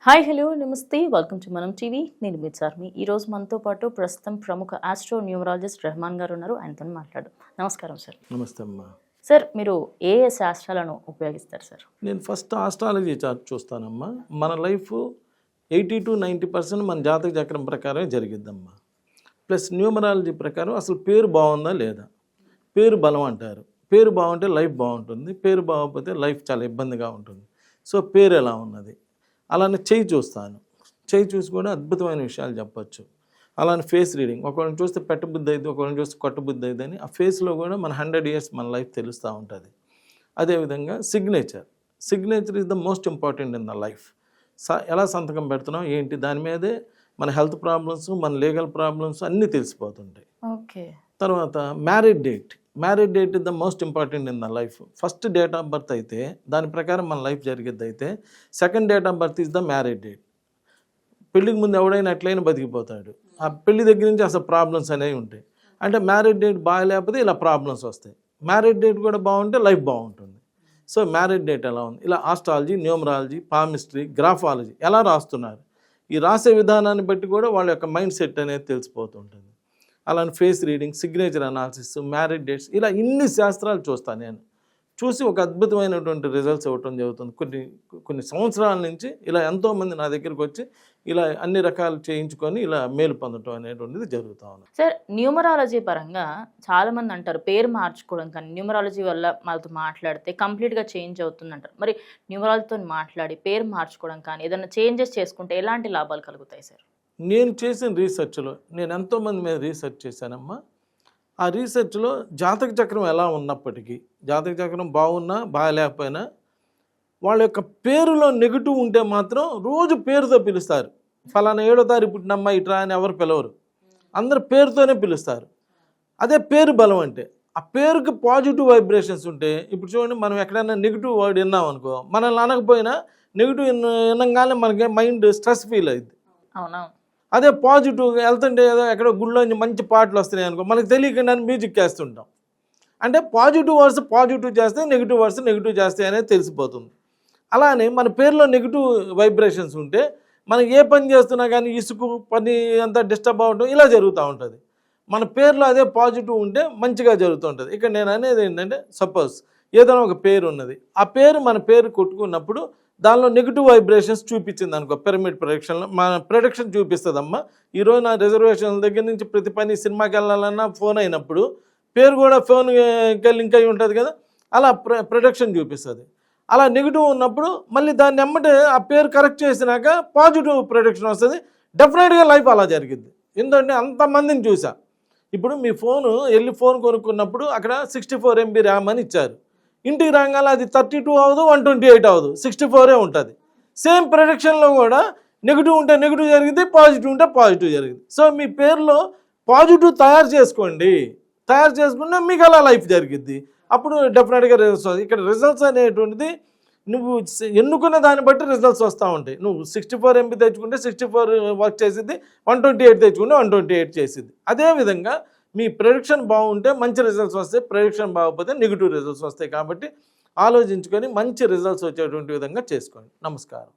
Hi hello నమస్తే welcome to మనం TV నేను మీ చార్మి ఈరోజు మనతో పాటు ప్రస్తుతం ప్రముఖ ఆస్ట్రో న్యూమరాలజిస్ట్ రెహమాన్ గారు ఉన్నారు. ఆయనతో మాట్లాడు. నమస్కారం సార్. నమస్తే అమ్మా. సార్ మీరు ఏ ఏ శాస్త్రాలను ఉపయోగిస్తారు సార్? నేను ఫస్ట్ ఆస్ట్రాలజీ చార్ట్ చూస్తానమ్మా. మన లైఫ్ 80 to 90% మన జాతక చక్రం ప్రకారమే జరిగిద్దమ్మా. ప్లస్ న్యూమరాలజీ ప్రకారం అసలు పేరు బాగుందా లేదా, పేరు బలం అంటారు. పేరు బాగుంటే లైఫ్ బాగుంటుంది, పేరు బాగోకపోతే లైఫ్ చాలా ఇబ్బందిగా ఉంటుంది. సో పేరు ఎలా ఉన్నది, అలానే చెయ్యి చూస్తాను. చెయ్యి చూసి కూడా అద్భుతమైన విషయాలు చెప్పచ్చు. అలానే ఫేస్ రీడింగ్, ఒకరిని చూస్తే పెట్టబుద్ధి అయింది, ఒకరిని చూస్తే కొట్టబుద్ధి అయింది అని ఆ ఫేస్లో కూడా మన 100 years మన లైఫ్ తెలుస్తూ ఉంటుంది. అదేవిధంగా signature is the most important in the life. ఎలా సంతకం పెడుతున్నాం ఏంటి దాని మీదే మన హెల్త్ ప్రాబ్లమ్స్, మన లీగల్ ప్రాబ్లమ్స్ అన్నీ తెలిసిపోతుంటాయి. ఓకే. తర్వాత marriage date is the most important in the life. First date of birth అయితే దాని ప్రకారం మన లైఫ్ జరిగేది అయితే second date of birth is the marriage date. పెళ్ళికి ముందు ఎవడైనా ఎట్లయినా బతికిపోతాడు. ఆ పెళ్లి దగ్గర నుంచి అసలు ప్రాబ్లమ్స్ అనేవి ఉంటాయి. అంటే మ్యారేజ్ డేట్ బాగాలేకపోతే ఇలా ప్రాబ్లమ్స్ వస్తాయి. మ్యారేజ్ డేట్ కూడా బాగుంటే లైఫ్ బాగుంటుంది. సో మ్యారేజ్ డేట్ ఎలా ఉంది, ఇలా ఆస్ట్రాలజీ, న్యూమరాలజీ, పామిస్ట్రీ, గ్రాఫాలజీ ఎలా రాస్తున్నారు, ఈ రాసే విధానాన్ని బట్టి కూడా వాళ్ళ యొక్క మైండ్ సెట్ అనేది తెలిసిపోతుంటుంది. అలానే face reading, signature analysis, marriage dates, ఇలా ఇన్ని శాస్త్రాలు చూస్తాను. నేను చూసి ఒక అద్భుతమైనటువంటి రిజల్ట్స్ ఇవ్వటం జరుగుతుంది. కొన్ని సంవత్సరాల నుంచి ఇలా ఎంతోమంది నా దగ్గరికి వచ్చి ఇలా అన్ని రకాలు చేయించుకొని ఇలా మేలు పొందటం అనేటువంటిది జరుగుతూ ఉంది. సార్ న్యూమరాలజీ పరంగా చాలామంది అంటారు పేరు మార్చుకోవడం కానీ న్యూమరాలజీ వల్ల వాళ్ళతో మాట్లాడితే కంప్లీట్గా చేంజ్ అవుతుంది అంటారు. మరి న్యూమరాలజీతో మాట్లాడి పేరు మార్చుకోవడం కానీ ఏదైనా చేంజెస్ చేసుకుంటే ఎలాంటి లాభాలు కలుగుతాయి సార్? నేను చేసిన రీసెర్చ్లో నేను ఎంతోమంది మీద రీసెర్చ్ చేశానమ్మా. ఆ రీసెర్చ్లో జాతక చక్రం ఎలా ఉన్నప్పటికీ, జాతక చక్రం బాగున్నా బాగాలేకపోయినా వాళ్ళ యొక్క పేరులో నెగిటివ్ ఉంటే మాత్రం రోజు పేరుతో పిలుస్తారు. ఫలానా 7వ తారీఖు పుట్టినమ్మా ఇట్రా అని ఎవరు పిలవరు, అందరు పేరుతోనే పిలుస్తారు. అదే పేరు బలం అంటే ఆ పేరుకి పాజిటివ్ వైబ్రేషన్స్ ఉంటే, ఇప్పుడు చూడండి మనం ఎక్కడైనా నెగిటివ్ వర్డ్ విన్నాం అనుకో, మనల్ని అనకపోయినా నెగిటివ్ వినగానే మనకి మైండ్ స్ట్రెస్ ఫీల్ అయింది. అవునా? అదే పాజిటివ్గా వెళ్తుంటే ఏదో ఎక్కడో గుళ్ళో మంచి పాటలు వస్తున్నాయి అనుకో, మనకు తెలియకుండా మ్యూజిక్ వేస్తుంటాం. అంటే పాజిటివ్ వర్డ్స్ పాజిటివ్ చేస్తే, నెగిటివ్ వర్డ్స్ నెగిటివ్ చేస్తాయి అనేది తెలిసిపోతుంది. అలానే మన పేరులో నెగిటివ్ వైబ్రేషన్స్ ఉంటే మనం ఏ పని చేస్తున్నా కానీ ఇసుకు పని అంతా డిస్టర్బ్ అవ్వడం ఇలా జరుగుతూ ఉంటుంది. మన పేరులో అదే పాజిటివ్ ఉంటే మంచిగా జరుగుతూ ఉంటుంది. ఇక్కడ నేను అనేది ఏంటంటే, సపోజ్ ఏదైనా ఒక పేరు ఉన్నది, ఆ పేరు మన పేరు కొట్టుకున్నప్పుడు దానిలో నెగిటివ్ వైబ్రేషన్స్ చూపించింది అనుకో, పిరమిడ్ ప్రొడక్షన్లో మన ప్రొడక్షన్ చూపిస్తుందమ్మా. ఈరోజు నా రిజర్వేషన్ల దగ్గర నుంచి ప్రతి పని సినిమాకి వెళ్ళాలన్నా ఫోన్ అయినప్పుడు పేరు కూడా ఫోన్కి లింక్ అయి ఉంటుంది కదా, అలా ప్రొడక్షన్ చూపిస్తుంది. అలా నెగిటివ్ ఉన్నప్పుడు మళ్ళీ దాన్ని ఎమ్మటే ఆ పేరు కరెక్ట్ చేసినాక పాజిటివ్ ప్రొడక్షన్ వస్తుంది. డెఫినెట్గా లైఫ్ అలా జరిగింది. ఎందుకంటే అంతమందిని చూసా. ఇప్పుడు మీ ఫోను వెళ్ళి ఫోన్ కొనుక్కున్నప్పుడు అక్కడ 64 MB ర్యామ్ అని ఇచ్చారు. ఇంటికి రాగానే అది 32 అవ్వదు, 128 అవ్వదు, 64 ఉంటుంది. సేమ్ ప్రొడక్షన్లో కూడా నెగిటివ్ ఉంటే నెగిటివ్ జరిగింది, పాజిటివ్ ఉంటే పాజిటివ్ జరిగింది. సో మీ పేరులో పాజిటివ్ తయారు చేసుకోండి, తయారు చేసుకుంటే మీకు అలా లైఫ్ జరిగిద్ది. అప్పుడు డెఫినెట్గా రిజల్ట్స్ వస్తాయి. ఇక్కడ రిజల్ట్స్ అనేటువంటిది నువ్వు ఎన్నుకున్న దాన్ని బట్టి రిజల్ట్స్ వస్తూ ఉంటాయి. నువ్వు 64 MB తెచ్చుకుంటే 64 వర్క్ చేసిద్ది, 128 తెచ్చుకుంటే 128 చేసిద్ది. అదేవిధంగా మీ ప్రొడక్షన్ బాగుంటే మంచి రిజల్ట్స్ వస్తాయి, ప్రొడక్షన్ బాగోకపోతే నెగిటివ్ రిజల్ట్స్ వస్తాయి. కాబట్టి ఆలోచించుకొని మంచి రిజల్ట్స్ వచ్చేటువంటి విధంగా చేసుకోండి. నమస్కారం.